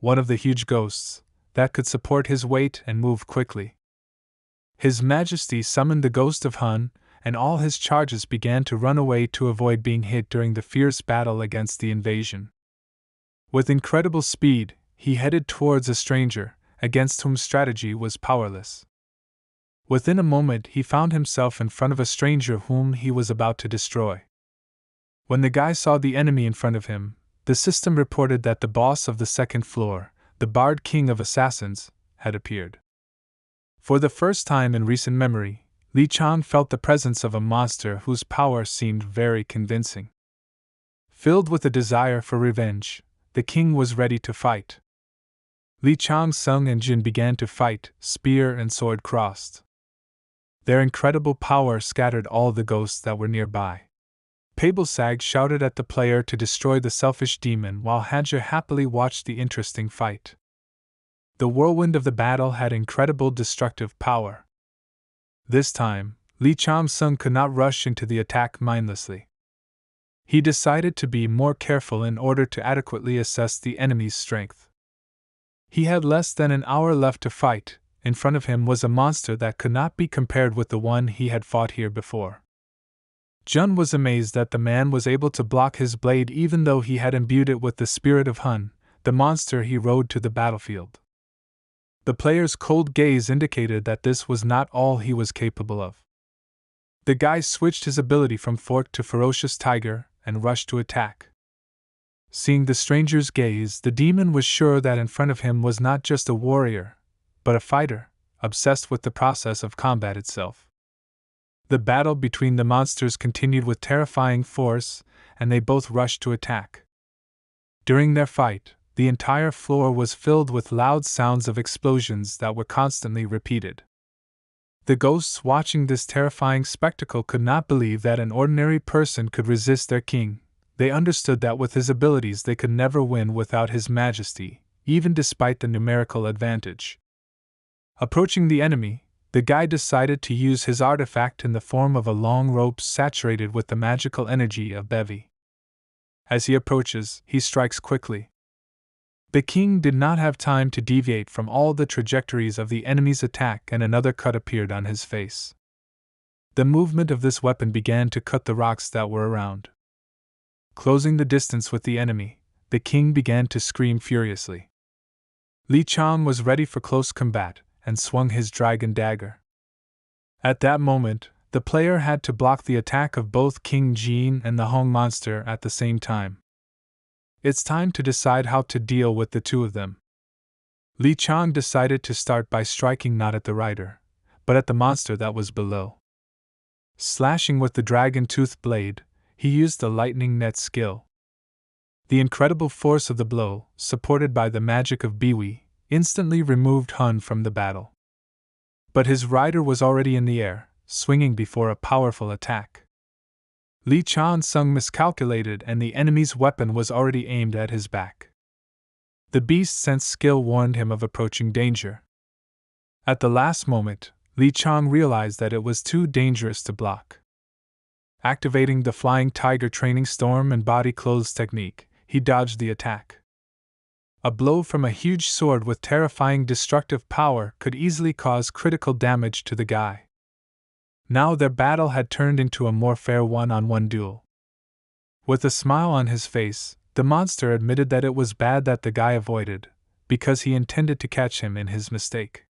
one of the huge ghosts, that could support his weight and move quickly. His Majesty summoned the ghost of Hun, and all his charges began to run away to avoid being hit during the fierce battle against the invasion. With incredible speed, he headed towards a stranger, against whom strategy was powerless. Within a moment, he found himself in front of a stranger whom he was about to destroy. When the guy saw the enemy in front of him, the system reported that the boss of the second floor, the Bard King of Assassins, had appeared. For the first time in recent memory, Li Chang felt the presence of a monster whose power seemed very convincing. Filled with a desire for revenge, the king was ready to fight. Li Chang, Sung, and Jin began to fight, spear and sword crossed. Their incredible power scattered all the ghosts that were nearby. Pabelsag shouted at the player to destroy the selfish demon while Hanja happily watched the interesting fight. The whirlwind of the battle had incredible destructive power. This time, Li Chang-sung could not rush into the attack mindlessly. He decided to be more careful in order to adequately assess the enemy's strength. He had less than an hour left to fight. In front of him was a monster that could not be compared with the one he had fought here before. Jun was amazed that the man was able to block his blade even though he had imbued it with the spirit of Hun, the monster he rode to the battlefield. The player's cold gaze indicated that this was not all he was capable of. The guy switched his ability from Fork to Ferocious Tiger and rushed to attack. Seeing the stranger's gaze, the demon was sure that in front of him was not just a warrior, but a fighter, obsessed with the process of combat itself. The battle between the monsters continued with terrifying force, and they both rushed to attack. During their fight, the entire floor was filled with loud sounds of explosions that were constantly repeated. The ghosts watching this terrifying spectacle could not believe that an ordinary person could resist their king. They understood that with his abilities they could never win without his majesty, even despite the numerical advantage. Approaching the enemy, the guy decided to use his artifact in the form of a long rope saturated with the magical energy of Bevi. As he approaches, he strikes quickly. The king did not have time to deviate from all the trajectories of the enemy's attack, and another cut appeared on his face. The movement of this weapon began to cut the rocks that were around. Closing the distance with the enemy, the king began to scream furiously. Li Chang was ready for close combat and swung his dragon dagger. At that moment, the player had to block the attack of both King Jin and the Hong monster at the same time. It's time to decide how to deal with the two of them. Li Chang decided to start by striking not at the rider, but at the monster that was below. Slashing with the dragon tooth blade, he used the lightning net skill. The incredible force of the blow, supported by the magic of Biwi, instantly removed Hun from the battle. But his rider was already in the air, swinging before a powerful attack. Li Chang-sung miscalculated and the enemy's weapon was already aimed at his back. The beast's sense skill warned him of approaching danger. At the last moment, Li Chang realized that it was too dangerous to block. Activating the Flying Tiger Training Storm and Body Clothes technique, he dodged the attack. A blow from a huge sword with terrifying destructive power could easily cause critical damage to the guy. Now their battle had turned into a more fair one-on-one duel. With a smile on his face, the monster admitted that it was bad that the guy avoided, because he intended to catch him in his mistake.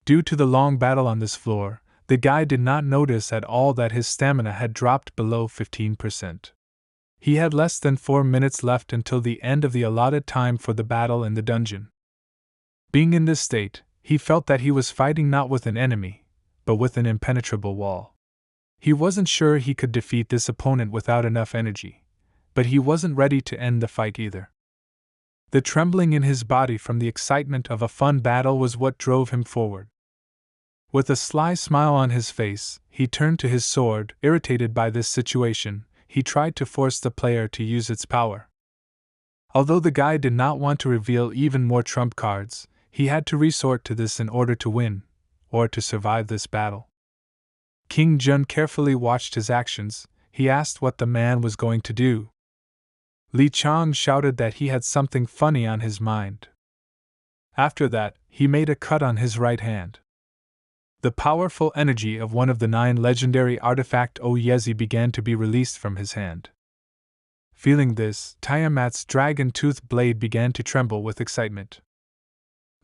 Due to the long battle on this floor, the guy did not notice at all that his stamina had dropped below 15%. He had less than 4 minutes left until the end of the allotted time for the battle in the dungeon. Being in this state, he felt that he was fighting not with an enemy, but with an impenetrable wall. He wasn't sure he could defeat this opponent without enough energy, but he wasn't ready to end the fight either. The trembling in his body from the excitement of a fun battle was what drove him forward. With a sly smile on his face, he turned to his sword. Irritated by this situation, he tried to force the player to use its power. Although the guy did not want to reveal even more trump cards, he had to resort to this in order to win, or to survive this battle. King Jun carefully watched his actions. He asked what the man was going to do. Li Chang shouted that he had something funny on his mind. After that, he made a cut on his right hand. The powerful energy of one of the 9 legendary artifact Oyezi began to be released from his hand. Feeling this, Tiamat's dragon-tooth blade began to tremble with excitement.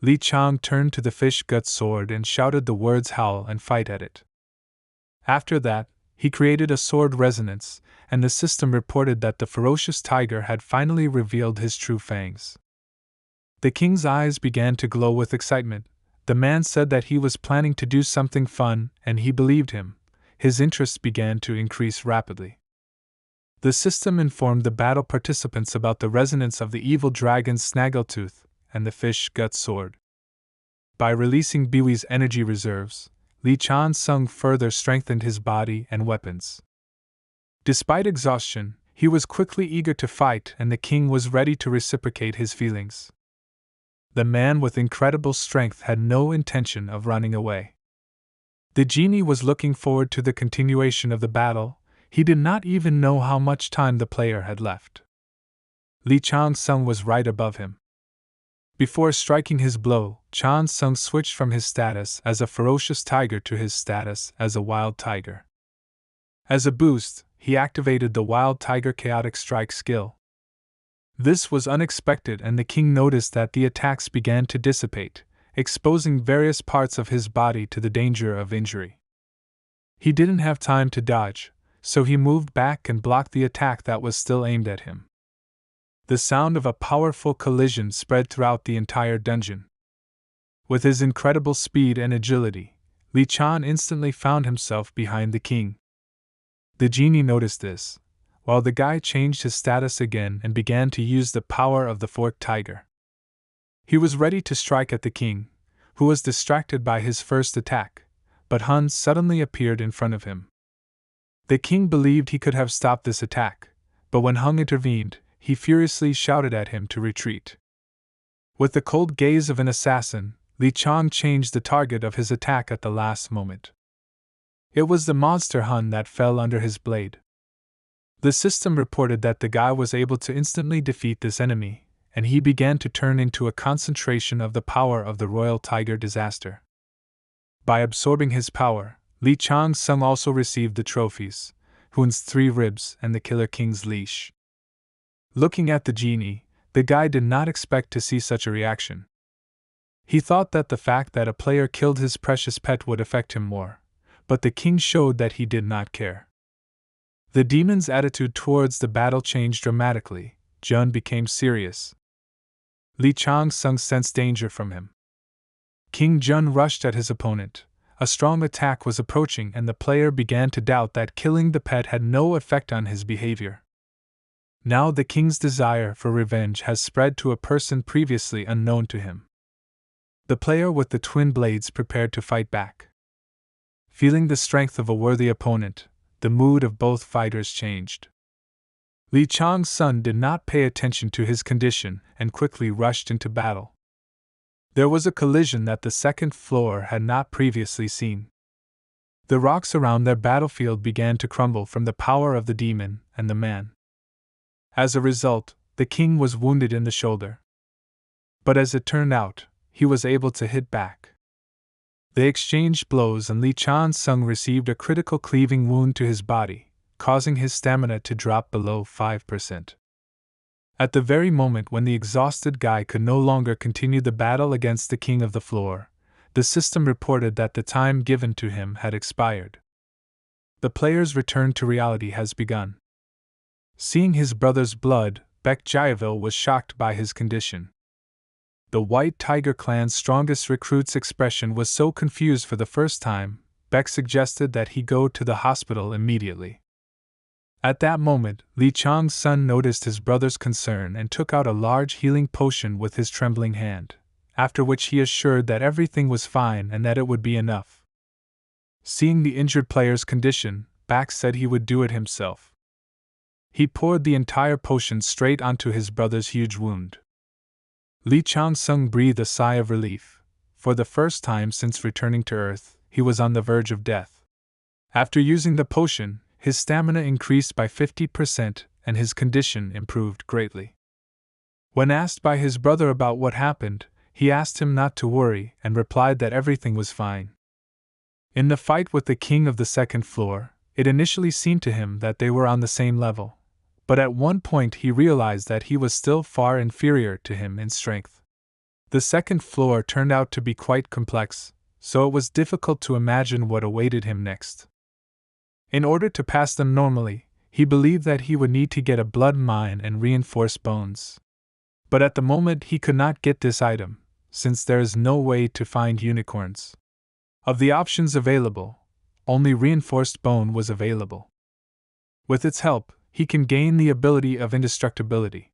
Li Chang turned to the fish-gut sword and shouted the words howl and fight at it. After that, he created a sword resonance, and the system reported that the ferocious tiger had finally revealed his true fangs. The king's eyes began to glow with excitement. The man said that he was planning to do something fun, and he believed him. His interest began to increase rapidly. The system informed the battle participants about the resonance of the evil dragon's snaggletooth and the fish-gut sword. By releasing Biwi's energy reserves, Li Chansung further strengthened his body and weapons. Despite exhaustion, he was quickly eager to fight, and the king was ready to reciprocate his feelings. The man with incredible strength had no intention of running away. The genie was looking forward to the continuation of the battle. He did not even know how much time the player had left. Li Chansung was right above him. Before striking his blow, Chansung switched from his status as a ferocious tiger to his status as a wild tiger. As a boost, he activated the Wild Tiger Chaotic Strike skill. This was unexpected, and the king noticed that the attacks began to dissipate, exposing various parts of his body to the danger of injury. He didn't have time to dodge, so he moved back and blocked the attack that was still aimed at him. The sound of a powerful collision spread throughout the entire dungeon. With his incredible speed and agility, Li Chan instantly found himself behind the king. The genie noticed this, while the guy changed his status again and began to use the power of the forked tiger. He was ready to strike at the king, who was distracted by his first attack, but Hun suddenly appeared in front of him. The king believed he could have stopped this attack, but when Hun intervened, he furiously shouted at him to retreat. With the cold gaze of an assassin, Li Chang changed the target of his attack at the last moment. It was the monster Hun that fell under his blade. The system reported that the guy was able to instantly defeat this enemy, and he began to turn into a concentration of the power of the royal tiger disaster. By absorbing his power, Li Chansung also received the trophies, Hun's 3 ribs and the Killer King's leash. Looking at the genie, the guy did not expect to see such a reaction. He thought that the fact that a player killed his precious pet would affect him more, but the king showed that he did not care. The demon's attitude towards the battle changed dramatically. Jun became serious. Li Chansung sensed danger from him. King Jun rushed at his opponent. A strong attack was approaching, and the player began to doubt that killing the pet had no effect on his behavior. Now the king's desire for revenge has spread to a person previously unknown to him. The player with the twin blades prepared to fight back. Feeling the strength of a worthy opponent, the mood of both fighters changed. Li Chang's son did not pay attention to his condition and quickly rushed into battle. There was a collision that the second floor had not previously seen. The rocks around their battlefield began to crumble from the power of the demon and the man. As a result, the king was wounded in the shoulder. But as it turned out, he was able to hit back. They exchanged blows, and Li Chansung received a critical cleaving wound to his body, causing his stamina to drop below 5%. At the very moment when the exhausted guy could no longer continue the battle against the king of the floor, the system reported that the time given to him had expired. The player's return to reality has begun. Seeing his brother's blood, Baek Jaevil was shocked by his condition. The White Tiger clan's strongest recruit's expression was so confused for the first time, Baek suggested that he go to the hospital immediately. At that moment, Li Chang's son noticed his brother's concern and took out a large healing potion with his trembling hand, after which he assured that everything was fine and that it would be enough. Seeing the injured player's condition, Baek said he would do it himself. He poured the entire potion straight onto his brother's huge wound. Li Chansung breathed a sigh of relief. For the first time since returning to Earth, he was on the verge of death. After using the potion, his stamina increased by 50%, and his condition improved greatly. When asked by his brother about what happened, he asked him not to worry and replied that everything was fine. In the fight with the king of the second floor, it initially seemed to him that they were on the same level, but at one point he realized that he was still far inferior to him in strength. The second floor turned out to be quite complex, so it was difficult to imagine what awaited him next. In order to pass them normally, he believed that he would need to get a blood mine and reinforced bones. But at the moment he could not get this item, since there is no way to find unicorns. Of the options available, only reinforced bone was available. With its help, he can gain the ability of indestructibility.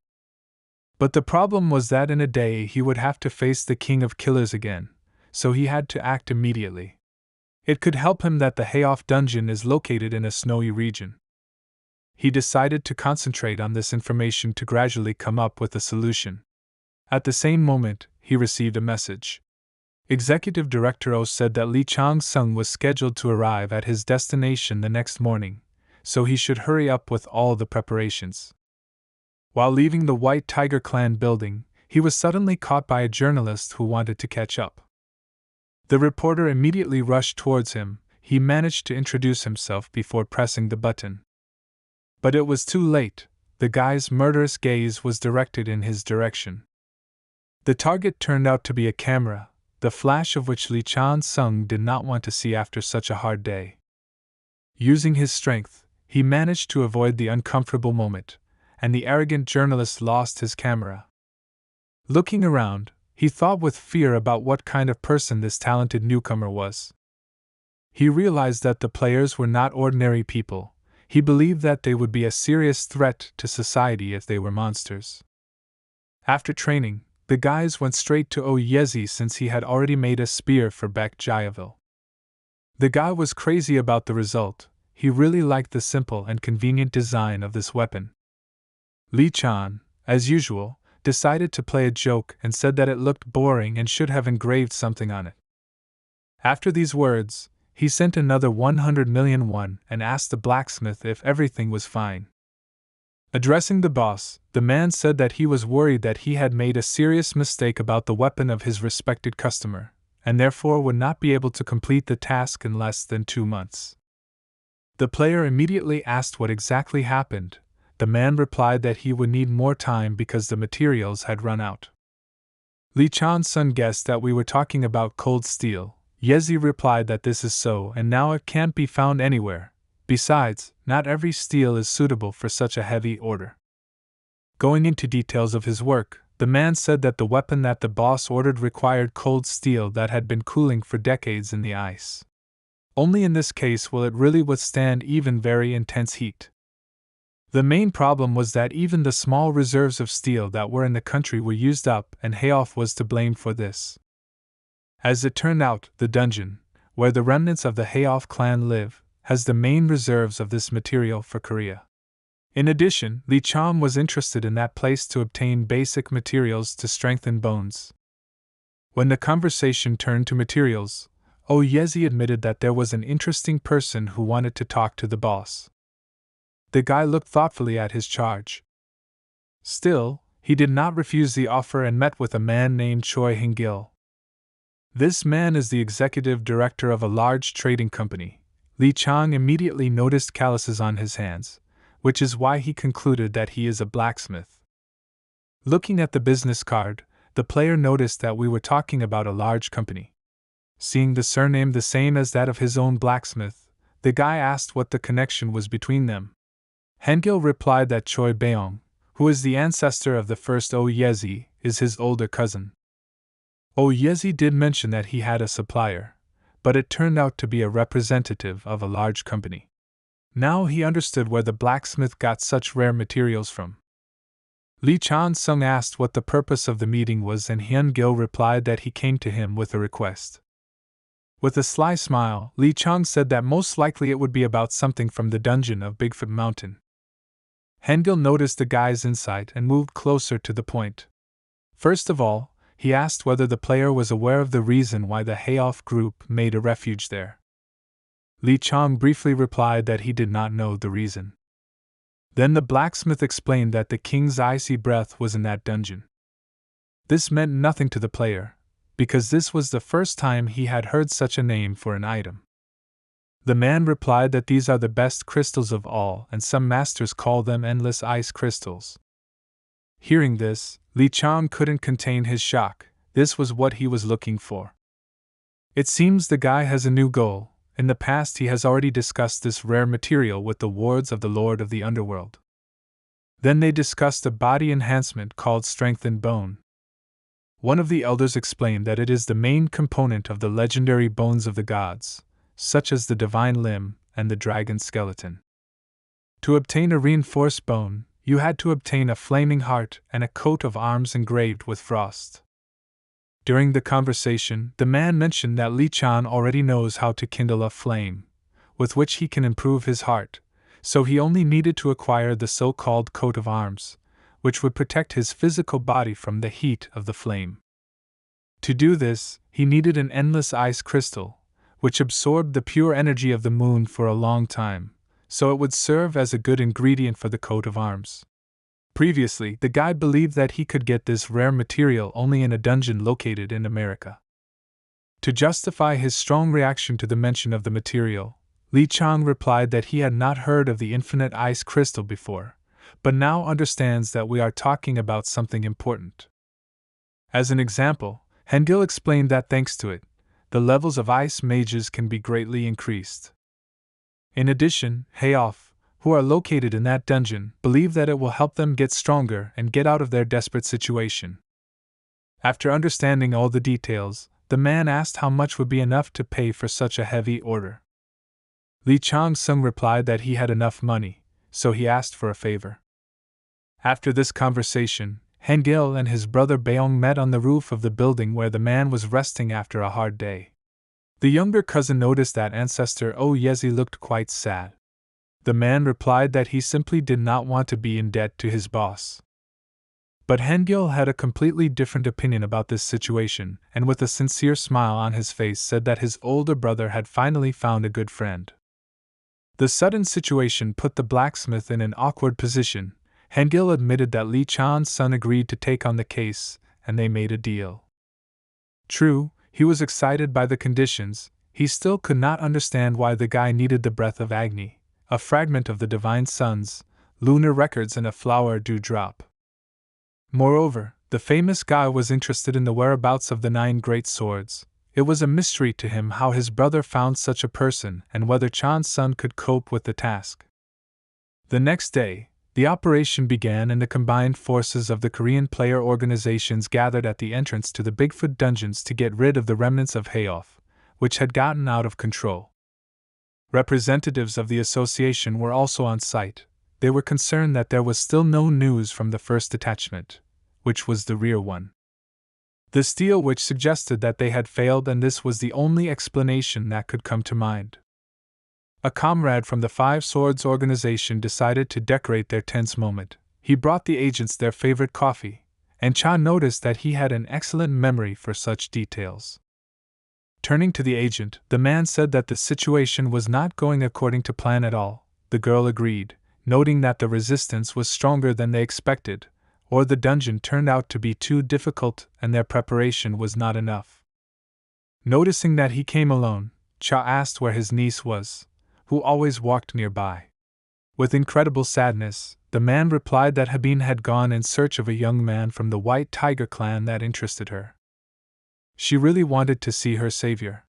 But the problem was that in a day he would have to face the King of Killers again, so he had to act immediately. It could help him that the Hayoff dungeon is located in a snowy region. He decided to concentrate on this information to gradually come up with a solution. At the same moment, he received a message. Executive Director O said that Lee Chang-sung was scheduled to arrive at his destination the next morning, so he should hurry up with all the preparations. While leaving the White Tiger Clan building, he was suddenly caught by a journalist who wanted to catch up. The reporter immediately rushed towards him. He managed to introduce himself before pressing the button. But it was too late. The guy's murderous gaze was directed in his direction. The target turned out to be a camera, the flash of which Lee Chan-sung did not want to see after such a hard day. Using his strength, he managed to avoid the uncomfortable moment, and the arrogant journalist lost his camera. Looking around, he thought with fear about what kind of person this talented newcomer was. He realized that the players were not ordinary people. He believed that they would be a serious threat to society if they were monsters. After training, the guys went straight to Oyezi since he had already made a spear for Baek Jayaville. The guy was crazy about the result. He really liked the simple and convenient design of this weapon. Lee Chan, as usual, decided to play a joke and said that it looked boring and should have engraved something on it. After these words, he sent another 100 million won and asked the blacksmith if everything was fine. Addressing the boss, the man said that he was worried that he had made a serious mistake about the weapon of his respected customer, and therefore would not be able to complete the task in less than 2 months. The player immediately asked what exactly happened. The man replied that he would need more time because the materials had run out. Lee Chan-sun guessed that we were talking about cold steel. Yezi replied that this is so and now it can't be found anywhere. Besides, not every steel is suitable for such a heavy order. Going into details of his work, the man said that the weapon that the boss ordered required cold steel that had been cooling for decades in the ice. Only in this case will it really withstand even very intense heat. The main problem was that even the small reserves of steel that were in the country were used up, and Hayoff was to blame for this. As it turned out, the dungeon, where the remnants of the Hayoff clan live, has the main reserves of this material for Korea. In addition, Lee Cham was interested in that place to obtain basic materials to strengthen bones. When the conversation turned to materials, Oyezi admitted that there was an interesting person who wanted to talk to the boss. The guy looked thoughtfully at his charge. Still, he did not refuse the offer and met with a man named Choi Hing-gil. This man is the executive director of a large trading company. Lee Chang immediately noticed calluses on his hands, which is why he concluded that he is a blacksmith. Looking at the business card, the player noticed that we were talking about a large company. Seeing the surname the same as that of his own blacksmith, the guy asked what the connection was between them. Hengil replied that Choi Beong, who is the ancestor of the first Oyezi, is his older cousin. Oyezi did mention that he had a supplier, but it turned out to be a representative of a large company. Now he understood where the blacksmith got such rare materials from. Lee Chan-sung asked what the purpose of the meeting was, and Hyun-gil replied that he came to him with a request. With a sly smile, Lee Chang said that most likely it would be about something from the dungeon of Bigfoot Mountain. Hengil noticed the guy's insight and moved closer to the point. First of all, he asked whether the player was aware of the reason why the Hayoff group made a refuge there. Lee Chang briefly replied that he did not know the reason. Then the blacksmith explained that the king's icy breath was in that dungeon. This meant nothing to the player, because this was the first time he had heard such a name for an item. The man replied that these are the best crystals of all, and some masters call them endless ice crystals. Hearing this, Li Chang couldn't contain his shock. This was what he was looking for. It seems the guy has a new goal. In the past he has already discussed this rare material with the wards of the Lord of the Underworld. Then they discussed a body enhancement called Strengthened Bone. One of the elders explained that it is the main component of the legendary bones of the gods, such as the divine limb and the dragon skeleton. To obtain a reinforced bone, you had to obtain a flaming heart and a coat of arms engraved with frost. During the conversation, the man mentioned that Li Chan already knows how to kindle a flame, with which he can improve his heart, so he only needed to acquire the so-called coat of arms, which would protect his physical body from the heat of the flame. To do this, he needed an endless ice crystal, which absorbed the pure energy of the moon for a long time, so it would serve as a good ingredient for the coat of arms. Previously, the guide believed that he could get this rare material only in a dungeon located in America. To justify his strong reaction to the mention of the material, Li Chang replied that he had not heard of the infinite ice crystal before, but now understands that we are talking about something important. As an example, Hengil explained that thanks to it, the levels of ice mages can be greatly increased. In addition, Heof, who are located in that dungeon, believe that it will help them get stronger and get out of their desperate situation. After understanding all the details, the man asked how much would be enough to pay for such a heavy order. Li Chang-sung replied that he had enough money, so he asked for a favor. After this conversation, Hengil and his brother Beong met on the roof of the building where the man was resting after a hard day. The younger cousin noticed that ancestor Oh Yezi looked quite sad. The man replied that he simply did not want to be in debt to his boss. But Hengil had a completely different opinion about this situation, and with a sincere smile on his face said that his older brother had finally found a good friend. The sudden situation put the blacksmith in an awkward position. Hengil admitted that Li Chan's son agreed to take on the case, and they made a deal. True, he was excited by the conditions, he still could not understand why the guy needed the breath of Agni, a fragment of the divine sun's lunar records and a flower dewdrop. Moreover, the famous guy was interested in the whereabouts of the 9 great swords. It was a mystery to him how his brother found such a person and whether Chan's son could cope with the task. The next day, the operation began and the combined forces of the Korean player organizations gathered at the entrance to the Bigfoot dungeons to get rid of the remnants of Heof, which had gotten out of control. Representatives of the association were also on site. They were concerned that there was still no news from the first detachment, which was the rear one. The steel which suggested that they had failed, and this was the only explanation that could come to mind. A comrade from the Five Swords organization decided to decorate their tense moment. He brought the agents their favorite coffee, and Cha noticed that he had an excellent memory for such details. Turning to the agent, the man said that the situation was not going according to plan at all. The girl agreed, noting that the resistance was stronger than they expected, or the dungeon turned out to be too difficult and their preparation was not enough. Noticing that he came alone, Cha asked where his niece was, who always walked nearby. With incredible sadness, the man replied that Habin had gone in search of a young man from the White Tiger clan that interested her. She really wanted to see her savior.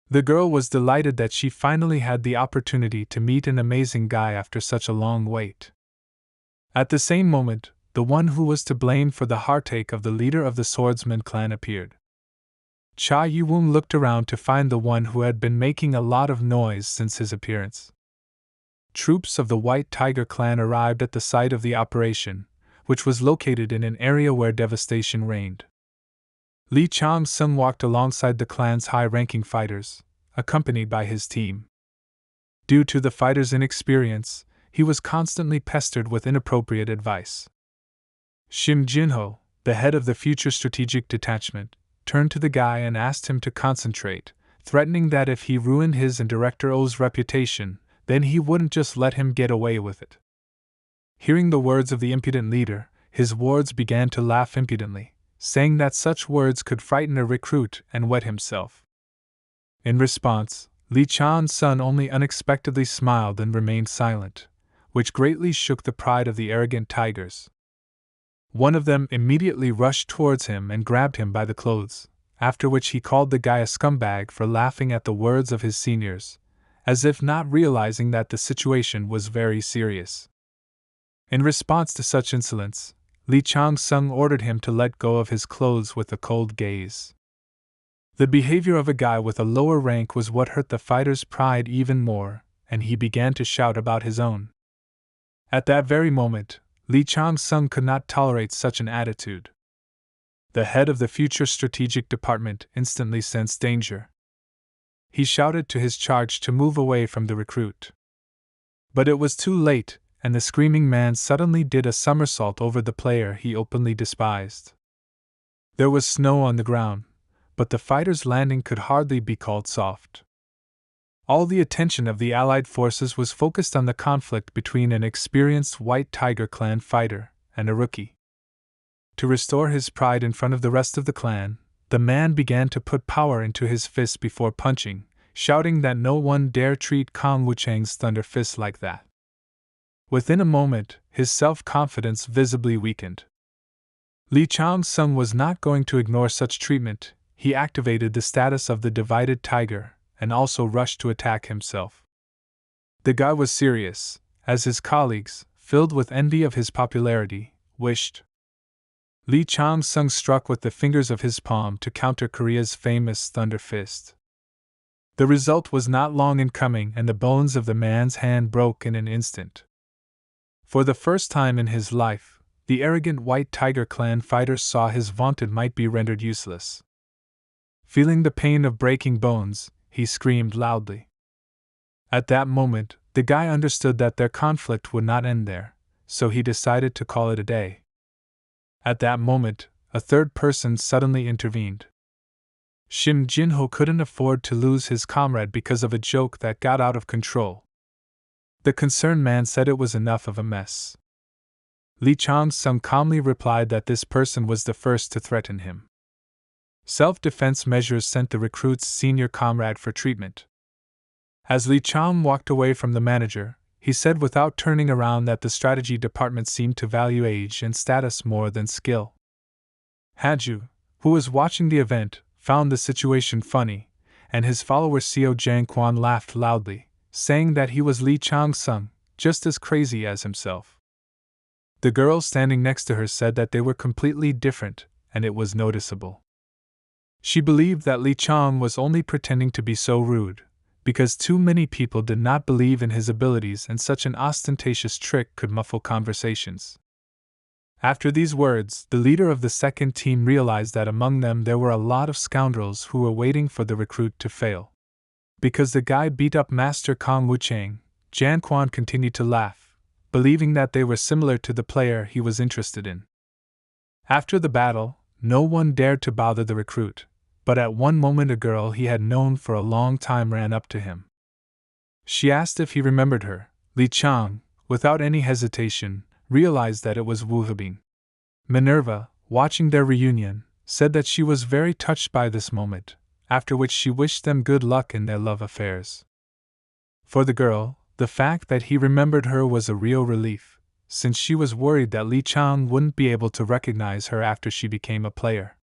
The girl was delighted that she finally had the opportunity to meet an amazing guy after such a long wait. At the same moment, the one who was to blame for the heartache of the leader of the swordsman clan appeared. Cha Yuwon looked around to find the one who had been making a lot of noise since his appearance. Troops of the White Tiger clan arrived at the site of the operation, which was located in an area where devastation reigned. Li Chang-sung walked alongside the clan's high-ranking fighters, accompanied by his team. Due to the fighters' inexperience, he was constantly pestered with inappropriate advice. Shim Jinho, the head of the future strategic detachment, turned to the guy and asked him to concentrate, threatening that if he ruined his and Director O's reputation, then he wouldn't just let him get away with it. Hearing the words of the impudent leader, his wards began to laugh impudently, saying that such words could frighten a recruit and wet himself. In response, Li Chan's son only unexpectedly smiled and remained silent, which greatly shook the pride of the arrogant tigers. One of them immediately rushed towards him and grabbed him by the clothes, after which he called the guy a scumbag for laughing at the words of his seniors, as if not realizing that the situation was very serious. In response to such insolence, Li Changsung ordered him to let go of his clothes with a cold gaze. The behavior of a guy with a lower rank was what hurt the fighter's pride even more, and he began to shout about his own. At that very moment, Li Changsung could not tolerate such an attitude. The head of the future strategic department instantly sensed danger. He shouted to his charge to move away from the recruit. But it was too late, and the screaming man suddenly did a somersault over the player he openly despised. There was snow on the ground, but the fighter's landing could hardly be called soft. All the attention of the Allied forces was focused on the conflict between an experienced White Tiger clan fighter and a rookie. To restore his pride in front of the rest of the clan, the man began to put power into his fists before punching, shouting that no one dare treat Kong Wuchang's thunder fist like that. Within a moment, his self-confidence visibly weakened. Li Changsung was not going to ignore such treatment. He activated the status of the divided tiger and also rushed to attack himself. The guy was serious, as his colleagues, filled with envy of his popularity, wished. Li Changsung struck with the fingers of his palm to counter Korea's famous thunder fist. The result was not long in coming, and the bones of the man's hand broke in an instant. For the first time in his life, the arrogant White Tiger clan fighter saw his vaunted might be rendered useless. Feeling the pain of breaking bones, he screamed loudly. At that moment, the guy understood that their conflict would not end there, so he decided to call it a day. At that moment, a third person suddenly intervened. Shim Jinho couldn't afford to lose his comrade because of a joke that got out of control. The concerned man said it was enough of a mess. Li Changsung calmly replied that this person was the first to threaten him. Self-defense measures sent the recruit's senior comrade for treatment. As Li Chang walked away from the manager, he said without turning around that the strategy department seemed to value age and status more than skill. Haju, who was watching the event, found the situation funny, and his follower Xiao Jiangquan laughed loudly, saying that he was Li Changsung, just as crazy as himself. The girl standing next to her said that they were completely different, and it was noticeable. She believed that Li Chang was only pretending to be so rude, because too many people did not believe in his abilities and such an ostentatious trick could muffle conversations. After these words, the leader of the second team realized that among them there were a lot of scoundrels who were waiting for the recruit to fail. Because the guy beat up Master Kong Wuchang, Jan Quan continued to laugh, believing that they were similar to the player he was interested in. After the battle, no one dared to bother the recruit, but at one moment a girl he had known for a long time ran up to him. She asked if he remembered her. Li Chang, without any hesitation, realized that it was Wu Hebing. Minerva, watching their reunion, said that she was very touched by this moment, after which she wished them good luck in their love affairs. For the girl, the fact that he remembered her was a real relief, since she was worried that Li Chang wouldn't be able to recognize her after she became a player.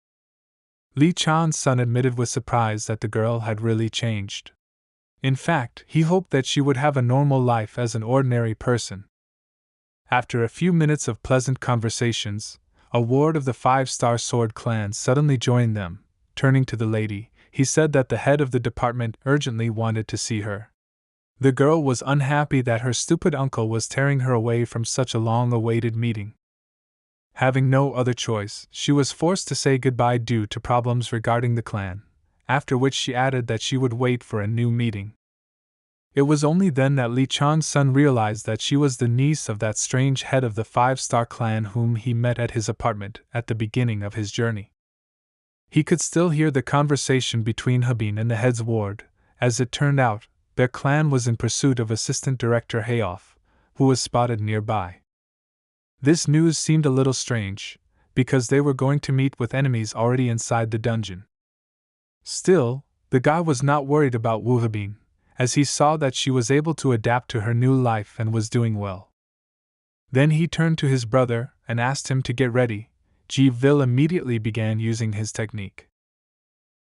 Li Chan's son admitted with surprise that the girl had really changed. In fact, he hoped that she would have a normal life as an ordinary person. After a few minutes of pleasant conversations, a ward of the 5-Star Sword clan suddenly joined them. Turning to the lady, he said that the head of the department urgently wanted to see her. The girl was unhappy that her stupid uncle was tearing her away from such a long-awaited meeting. Having no other choice, she was forced to say goodbye due to problems regarding the clan, after which she added that she would wait for a new meeting. It was only then that Li Chang's son realized that she was the niece of that strange head of the 5-Star clan whom he met at his apartment at the beginning of his journey. He could still hear the conversation between Habin and the head's ward. As it turned out, their clan was in pursuit of Assistant Director Hayoff, who was spotted nearby. This news seemed a little strange, because they were going to meet with enemies already inside the dungeon. Still, the guy was not worried about Wu Hebing, as he saw that she was able to adapt to her new life and was doing well. Then he turned to his brother and asked him to get ready. Ji Vil immediately began using his technique.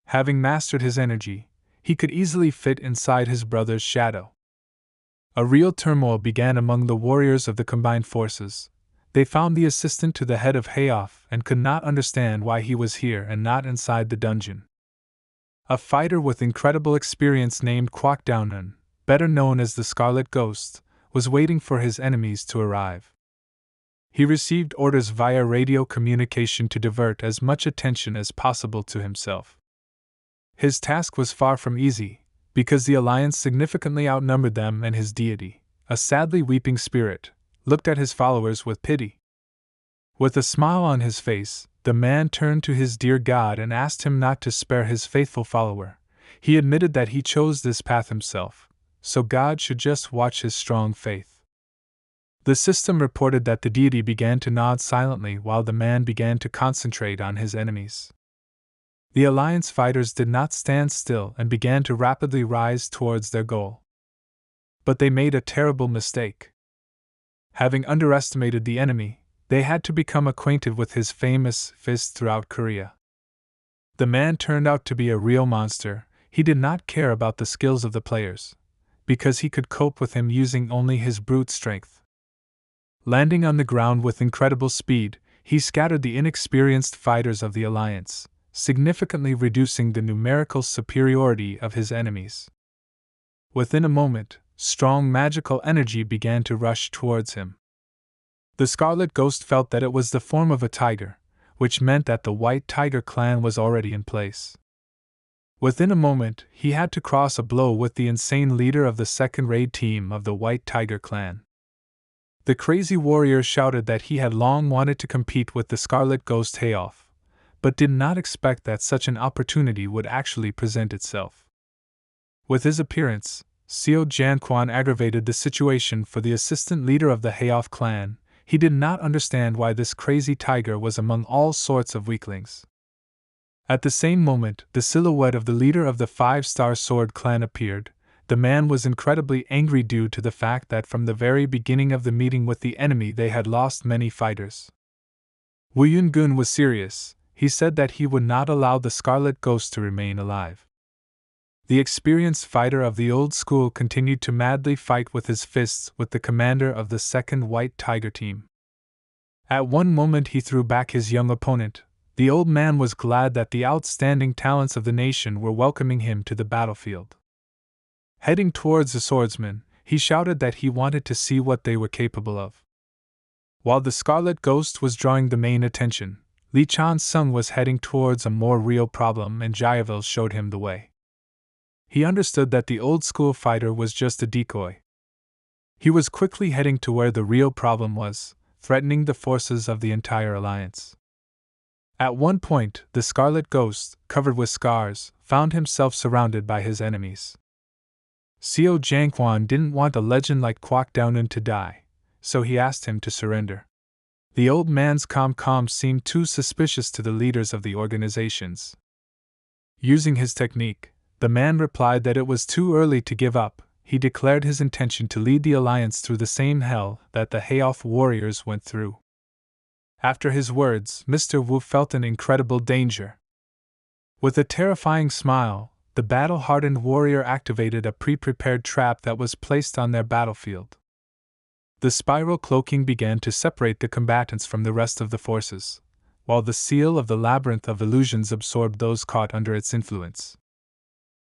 Having mastered his energy, he could easily fit inside his brother's shadow. A real turmoil began among the warriors of the combined forces. They found the assistant to the head of Hayoff and could not understand why he was here and not inside the dungeon. A fighter with incredible experience named Kwok Downan, better known as the Scarlet Ghost, was waiting for his enemies to arrive. He received orders via radio communication to divert as much attention as possible to himself. His task was far from easy, because the alliance significantly outnumbered them, and his deity, a sadly weeping spirit, looked at his followers with pity. With a smile on his face, the man turned to his dear God and asked him not to spare his faithful follower. He admitted that he chose this path himself, so God should just watch his strong faith. The system reported that the deity began to nod silently while the man began to concentrate on his enemies. The alliance fighters did not stand still and began to rapidly rise towards their goal. But they made a terrible mistake. Having underestimated the enemy, they had to become acquainted with his famous fist throughout Korea. The man turned out to be a real monster. He did not care about the skills of the players, because he could cope with him using only his brute strength. Landing on the ground with incredible speed, he scattered the inexperienced fighters of the alliance, significantly reducing the numerical superiority of his enemies. Within a moment, strong magical energy began to rush towards him. The Scarlet Ghost felt that it was the form of a tiger, which meant that the White Tiger clan was already in place. Within a moment, he had to cross a blow with the insane leader of the second raid team of the White Tiger clan. The crazy warrior shouted that he had long wanted to compete with the Scarlet Ghost Hayoff, but did not expect that such an opportunity would actually present itself. With his appearance, Seo Janquan aggravated the situation for the assistant leader of the Hayoff clan. He did not understand why this crazy tiger was among all sorts of weaklings. At the same moment, the silhouette of the leader of the Five-Star Sword clan appeared. The man was incredibly angry due to the fact that from the very beginning of the meeting with the enemy they had lost many fighters. Wu Yun-gun was serious. He said that he would not allow the Scarlet Ghost to remain alive. The experienced fighter of the old school continued to madly fight with his fists with the commander of the second White Tiger team. At one moment he threw back his young opponent. The old man was glad that the outstanding talents of the nation were welcoming him to the battlefield. Heading towards the swordsman, he shouted that he wanted to see what they were capable of. While the Scarlet Ghost was drawing the main attention, Lee Chan-sung was heading towards a more real problem, and Jaevil showed him the way. He understood that the old-school fighter was just a decoy. He was quickly heading to where the real problem was, threatening the forces of the entire alliance. At one point, the Scarlet Ghost, covered with scars, found himself surrounded by his enemies. Seo Janquan didn't want a legend like Kwok Downan to die, so he asked him to surrender. The old man's calm seemed too suspicious to the leaders of the organizations. Using his technique, the man replied that it was too early to give up. He declared his intention to lead the alliance through the same hell that the Hayoff warriors went through. After his words, Mr. Wu felt an incredible danger. With a terrifying smile, the battle-hardened warrior activated a pre-prepared trap that was placed on their battlefield. The spiral cloaking began to separate the combatants from the rest of the forces, while the seal of the labyrinth of illusions absorbed those caught under its influence.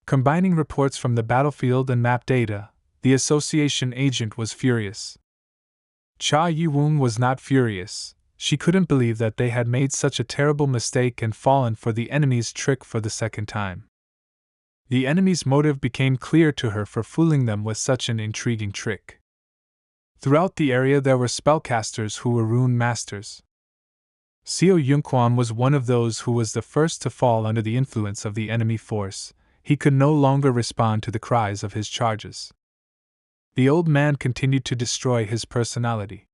Combining reports from the battlefield and map data, the association agent was furious. Cha Yi-woon was not furious. She couldn't believe that they had made such a terrible mistake and fallen for the enemy's trick for the second time. The enemy's motive became clear to her for fooling them with such an intriguing trick. Throughout the area there were spellcasters who were rune masters. Seo Yunquan was one of those who was the first to fall under the influence of the enemy force. He could no longer respond to the cries of his charges. The old man continued to destroy his personality.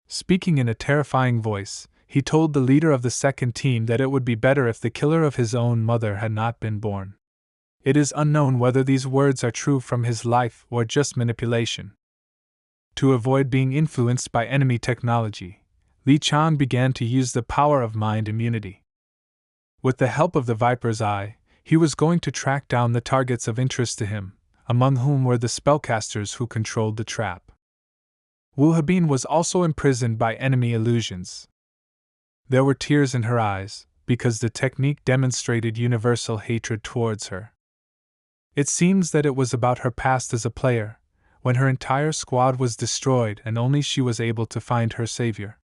Speaking in a terrifying voice, he told the leader of the second team that it would be better if the killer of his own mother had not been born. It is unknown whether these words are true from his life or just manipulation. To avoid being influenced by enemy technology, Li Chan began to use the power of mind immunity. With the help of the Viper's Eye, he was going to track down the targets of interest to him, among whom were the spellcasters who controlled the trap. Wu Habin was also imprisoned by enemy illusions. There were tears in her eyes, because the technique demonstrated universal hatred towards her. It seems that it was about her past as a player, when her entire squad was destroyed and only she was able to find her savior.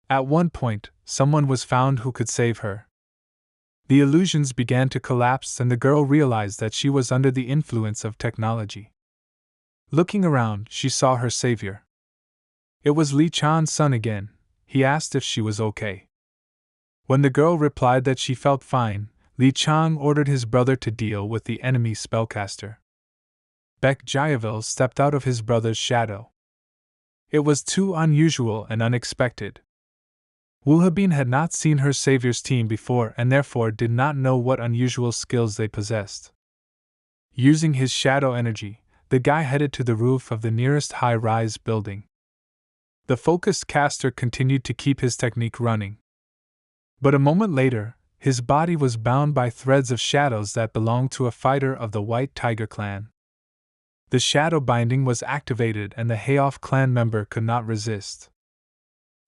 At one point, someone was found who could save her. The illusions began to collapse and the girl realized that she was under the influence of technology. Looking around, she saw her savior. It was Li Chan's son again. He asked if she was okay. When the girl replied that she felt fine, Li Chang ordered his brother to deal with the enemy spellcaster. Baek Jayavil stepped out of his brother's shadow. It was too unusual and unexpected. Wu Habin had not seen her savior's team before and therefore did not know what unusual skills they possessed. Using his shadow energy, the guy headed to the roof of the nearest high-rise building. The focused caster continued to keep his technique running. But a moment later, his body was bound by threads of shadows that belonged to a fighter of the White Tiger clan. The shadow binding was activated and the Hayoff clan member could not resist.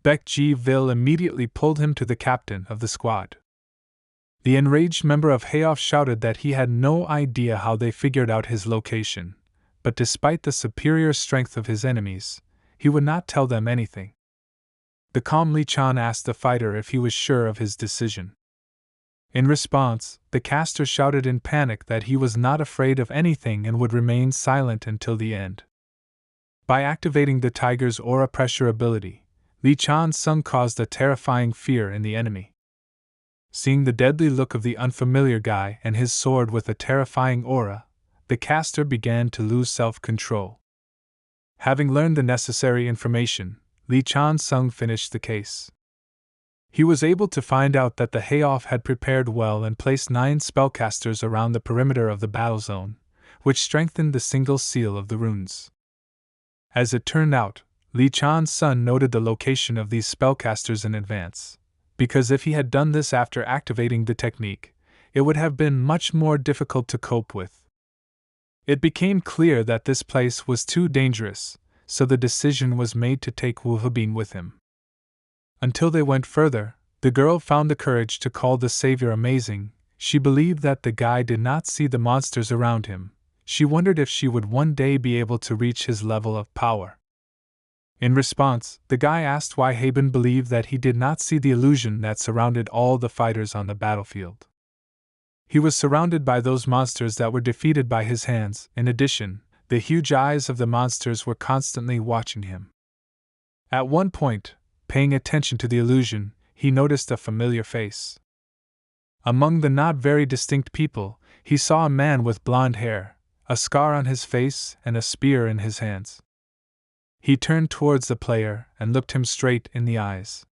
Baek Ji-vil immediately pulled him to the captain of the squad. The enraged member of Hayoff shouted that he had no idea how they figured out his location, but despite the superior strength of his enemies, he would not tell them anything. The calm Li Chan asked the fighter if he was sure of his decision. In response, the caster shouted in panic that he was not afraid of anything and would remain silent until the end. By activating the tiger's aura pressure ability, Li Chan's son caused a terrifying fear in the enemy. Seeing the deadly look of the unfamiliar guy and his sword with a terrifying aura, the caster began to lose self-control. Having learned the necessary information, Li Chan-sung finished the case. He was able to find out that the Hayoff had prepared well and placed 9 spellcasters around the perimeter of the battle zone, which strengthened the single seal of the runes. As it turned out, Li Chan's son noted the location of these spellcasters in advance, because if he had done this after activating the technique, it would have been much more difficult to cope with. It became clear that this place was too dangerous, so the decision was made to take Wu Habin with him. Until they went further, the girl found the courage to call the savior amazing. She believed that the guy did not see the monsters around him. She wondered if she would one day be able to reach his level of power. In response, the guy asked why Haben believed that he did not see the illusion that surrounded all the fighters on the battlefield. He was surrounded by those monsters that were defeated by his hands. In addition, the huge eyes of the monsters were constantly watching him. At one point, paying attention to the illusion, he noticed a familiar face. Among the not very distinct people, he saw a man with blonde hair, a scar on his face, and a spear in his hands. He turned towards the player and looked him straight in the eyes.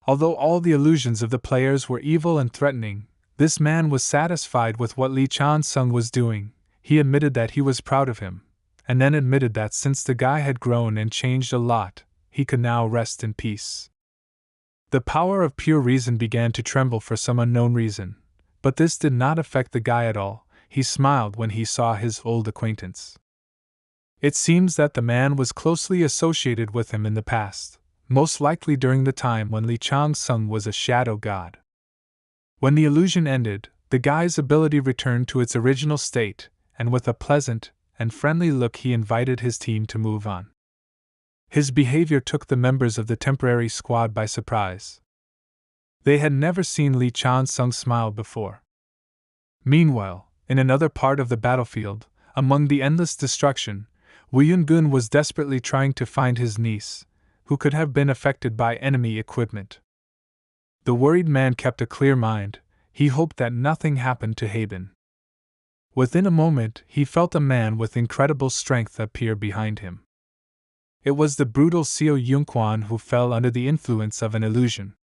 Although all the illusions of the players were evil and threatening, this man was satisfied with what Li Chan-sung was doing. He admitted that he was proud of him, and then admitted that since the guy had grown and changed a lot, he could now rest in peace. The power of pure reason began to tremble for some unknown reason, but this did not affect the guy at all. He smiled when he saw his old acquaintance. It seems that the man was closely associated with him in the past, most likely during the time when Li Chan-sung was a shadow god. When the illusion ended, the guy's ability returned to its original state, and with a pleasant and friendly look he invited his team to move on. His behavior took the members of the temporary squad by surprise. They had never seen Li Chan-sung smile before. Meanwhile, in another part of the battlefield, among the endless destruction, Wu Yun-gun was desperately trying to find his niece, who could have been affected by enemy equipment. The worried man kept a clear mind. He hoped that nothing happened to Haben. Within a moment, he felt a man with incredible strength appear behind him. It was the brutal Seo Yunquan who fell under the influence of an illusion.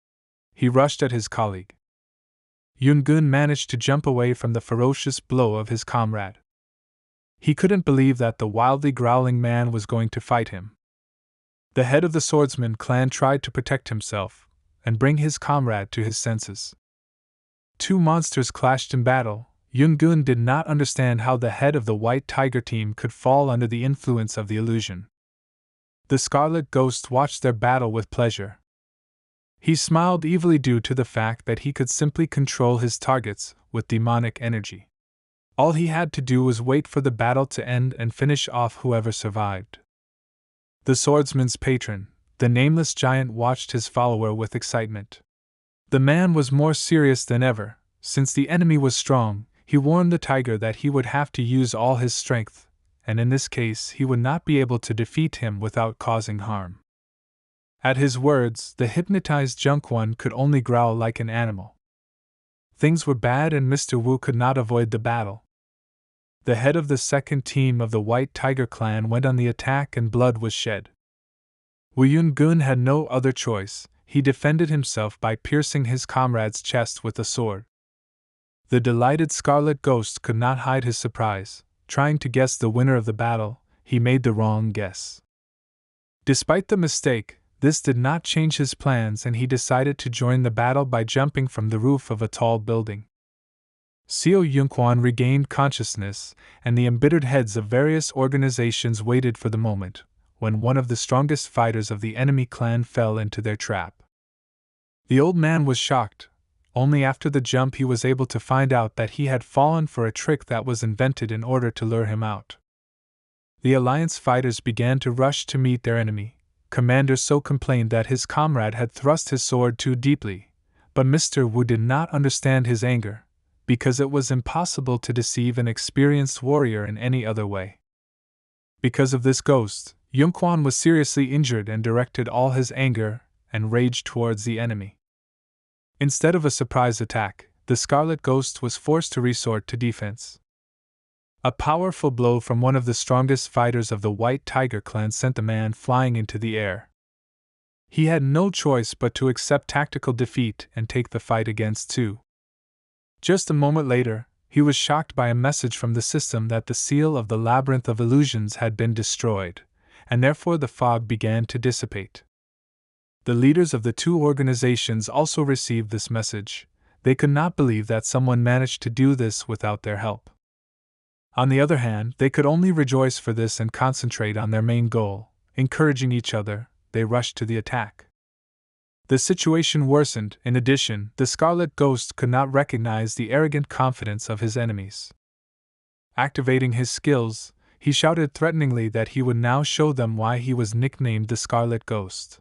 He rushed at his colleague. Yungun managed to jump away from the ferocious blow of his comrade. He couldn't believe that the wildly growling man was going to fight him. The head of the swordsman clan tried to protect himself and bring his comrade to his senses. Two monsters clashed in battle. Yungun did not understand how the head of the White Tiger team could fall under the influence of the illusion. The Scarlet Ghost watched their battle with pleasure. He smiled evilly due to the fact that he could simply control his targets with demonic energy. All he had to do was wait for the battle to end and finish off whoever survived. The swordsman's patron, the nameless giant, watched his follower with excitement. The man was more serious than ever. Since the enemy was strong, he warned the tiger that he would have to use all his strength, and in this case he would not be able to defeat him without causing harm. At his words, the hypnotized Junquan could only growl like an animal. Things were bad and Mr. Wu could not avoid the battle. The head of the second team of the White Tiger clan went on the attack and blood was shed. Wu Yungun had no other choice. He defended himself by piercing his comrade's chest with a sword. The delighted Scarlet Ghost could not hide his surprise. Trying to guess the winner of the battle, he made the wrong guess. Despite the mistake, this did not change his plans and he decided to join the battle by jumping from the roof of a tall building. Seo Yunquan regained consciousness, and the embittered heads of various organizations waited for the moment when one of the strongest fighters of the enemy clan fell into their trap. The old man was shocked. Only after the jump he was able to find out that he had fallen for a trick that was invented in order to lure him out. The alliance fighters began to rush to meet their enemy. Commander So complained that his comrade had thrust his sword too deeply, but Mr. Wu did not understand his anger, because it was impossible to deceive an experienced warrior in any other way. Because of this ghost, Yunquan was seriously injured and directed all his anger and rage towards the enemy. Instead of a surprise attack, the Scarlet Ghost was forced to resort to defense. A powerful blow from one of the strongest fighters of the White Tiger clan sent the man flying into the air. He had no choice but to accept tactical defeat and take the fight against two. Just a moment later, he was shocked by a message from the system that the seal of the labyrinth of illusions had been destroyed, and therefore the fog began to dissipate. The leaders of the two organizations also received this message. They could not believe that someone managed to do this without their help. On the other hand, they could only rejoice for this and concentrate on their main goal. Encouraging each other, they rushed to the attack. The situation worsened. In addition, the Scarlet Ghost could not recognize the arrogant confidence of his enemies. Activating his skills, he shouted threateningly that he would now show them why he was nicknamed the Scarlet Ghost.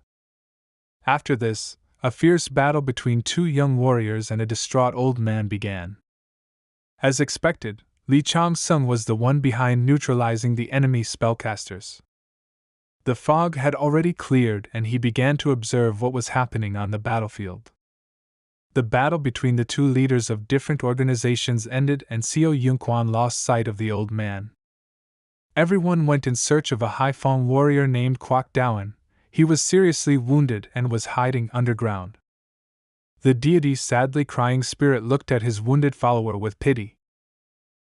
After this, a fierce battle between two young warriors and a distraught old man began. As expected, Li Chongsung was the one behind neutralizing the enemy spellcasters. The fog had already cleared and he began to observe what was happening on the battlefield. The battle between the two leaders of different organizations ended and Seo Yunquan lost sight of the old man. Everyone went in search of a Haifeng warrior named Kwak Dowan. He was seriously wounded and was hiding underground. The deity's sadly crying spirit looked at his wounded follower with pity.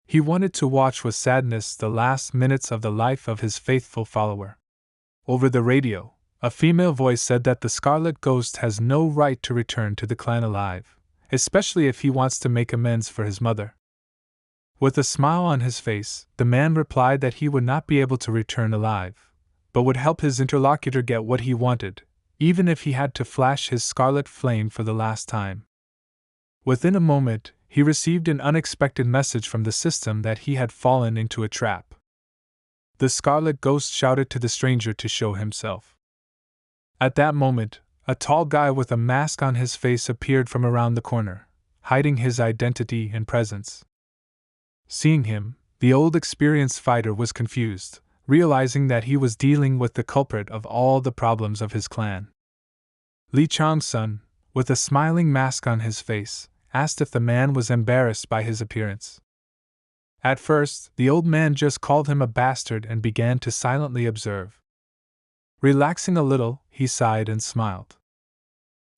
He wanted to watch with sadness the last minutes of the life of his faithful follower. Over the radio, a female voice said that the Scarlet Ghost has no right to return to the clan alive, especially if he wants to make amends for his mother. With a smile on his face, the man replied that he would not be able to return alive, but would help his interlocutor get what he wanted, even if he had to flash his scarlet flame for the last time. Within a moment, he received an unexpected message from the system that he had fallen into a trap. The Scarlet Ghost shouted to the stranger to show himself. At that moment, a tall guy with a mask on his face appeared from around the corner, hiding his identity and presence. Seeing him, the old experienced fighter was confused, realizing that he was dealing with the culprit of all the problems of his clan. Li Chongsun, with a smiling mask on his face, asked if the man was embarrassed by his appearance. At first, the old man just called him a bastard and began to silently observe. Relaxing a little, he sighed and smiled.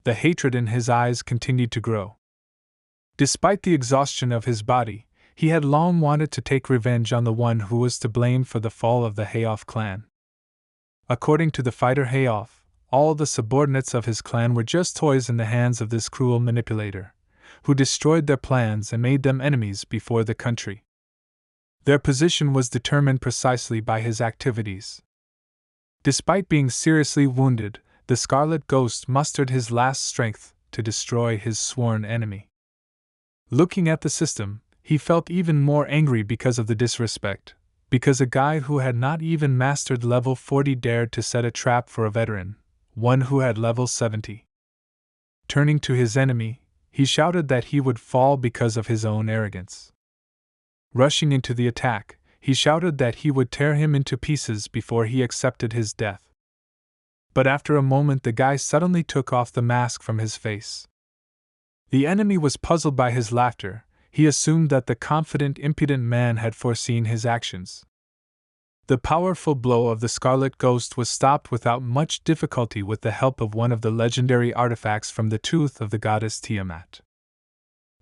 The hatred in his eyes continued to grow. Despite the exhaustion of his body, he had long wanted to take revenge on the one who was to blame for the fall of the Hayoff clan. According to the fighter Hayoff, all the subordinates of his clan were just toys in the hands of this cruel manipulator, who destroyed their plans and made them enemies before the country. Their position was determined precisely by his activities. Despite being seriously wounded, the Scarlet Ghost mustered his last strength to destroy his sworn enemy. Looking at the system, he felt even more angry because of the disrespect, because a guy who had not even mastered level 40 dared to set a trap for a veteran, one who had level 70. Turning to his enemy, he shouted that he would fall because of his own arrogance. Rushing into the attack, he shouted that he would tear him into pieces before he accepted his death. But after a moment the guy suddenly took off the mask from his face. The enemy was puzzled by his laughter. He assumed that the confident, impudent man had foreseen his actions. The powerful blow of the Scarlet Ghost was stopped without much difficulty with the help of one of the legendary artifacts from the tooth of the goddess Tiamat.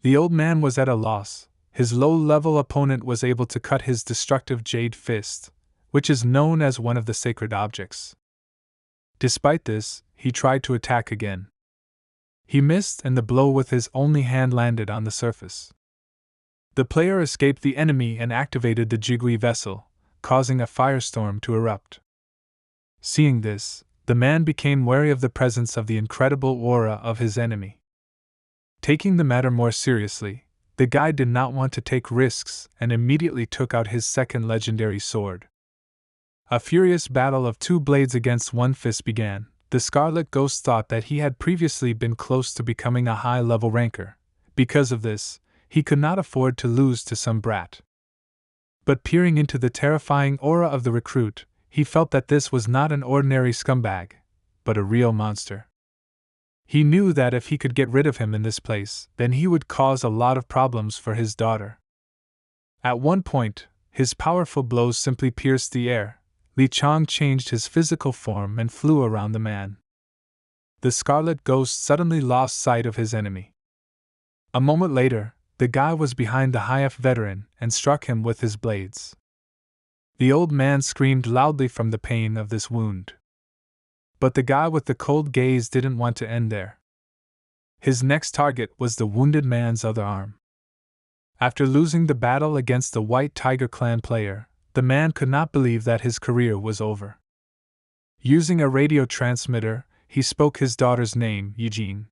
The old man was at a loss. His low-level opponent was able to cut his destructive jade fist, which is known as one of the sacred objects. Despite this, he tried to attack again. He missed, and the blow with his only hand landed on the surface. The player escaped the enemy and activated the Jigui vessel, causing a firestorm to erupt. Seeing this, the man became wary of the presence of the incredible aura of his enemy. Taking the matter more seriously, the guy did not want to take risks and immediately took out his second legendary sword. A furious battle of two blades against one fist began. The Scarlet Ghost thought that he had previously been close to becoming a high-level ranker. Because of this, he could not afford to lose to some brat. But peering into the terrifying aura of the recruit, he felt that this was not an ordinary scumbag, but a real monster. He knew that if he could get rid of him in this place, then he would cause a lot of problems for his daughter. At one point, his powerful blows simply pierced the air. Li Chang changed his physical form and flew around the man. The Scarlet Ghost suddenly lost sight of his enemy. A moment later, the guy was behind the Hayoff veteran and struck him with his blades. The old man screamed loudly from the pain of this wound. But the guy with the cold gaze didn't want to end there. His next target was the wounded man's other arm. After losing the battle against the White Tiger Clan player, the man could not believe that his career was over. Using a radio transmitter, he spoke his daughter's name, Eugene.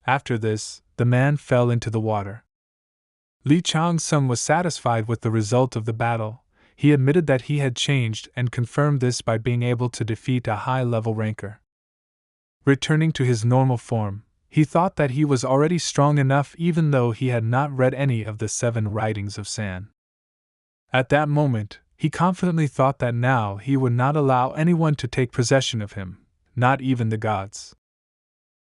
After this, the man fell into the water. Li Chang-sung was satisfied with the result of the battle. He admitted that he had changed and confirmed this by being able to defeat a high-level ranker. Returning to his normal form, he thought that he was already strong enough even though he had not read any of the 7 writings of San. At that moment, he confidently thought that now he would not allow anyone to take possession of him, not even the gods.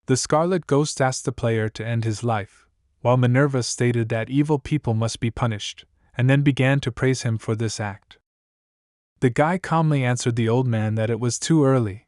The Scarlet Ghost asked the player to end his life, while Minerva stated that evil people must be punished, and then began to praise him for this act. The guy calmly answered the old man that it was too early,